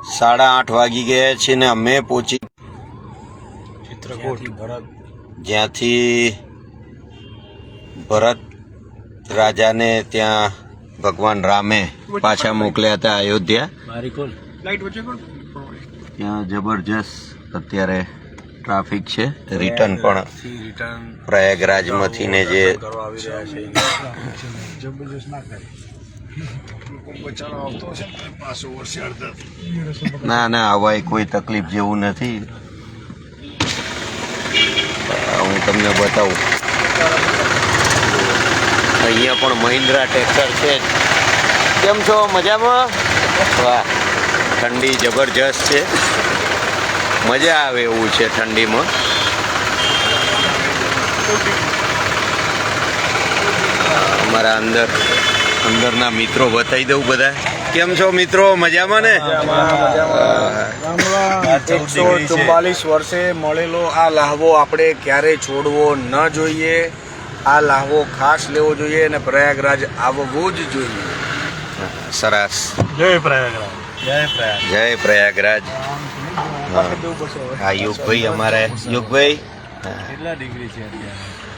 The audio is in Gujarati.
8:30 વાગી ગયા છે ને અમે પહોંચી ચિત્રકૂટ જ્યાંથી ભરત રાજાને ત્યાં ભગવાન રામે પાછા મોકલ્યા હતા અયોધ્યા. ત્યાં જબરજસ્ત અત્યારે ટ્રાફિક છે. રિટર્ન પણ પ્રયાગરાજમાંથી ને જે ના ના આવા કોઈ તકલીફ જેવું નથી. હું તમને બતાવું અહીંયા પણ મહિન્દ્રા ટ્રેક્ટર છે. કેમ છો? મજામાં? વાહ, ઠંડી જબરજસ્ત છે. મજા આવે એવું છે ઠંડીમાં. અમારા અંદરના મિત્રો બતાવી દઉં બધા. કેમ છો મિત્રો? મજામાં ને? 144 વર્ષે મળેલો આ લહાવો આપણે ક્યારે છોડવો ન જોઈએ. આ લહાવો ખાસ લેવો જોઈએ અને પ્રયાગરાજ આવવું જ જોઈએ. સરસ. જય પ્રયાગરાજ. જય પ્રયાગ. જય પ્રયાગરાજ. હા યુગભાઈ, અમારે યુગભાઈ કેટલા ડિગ્રી છે અત્યારે?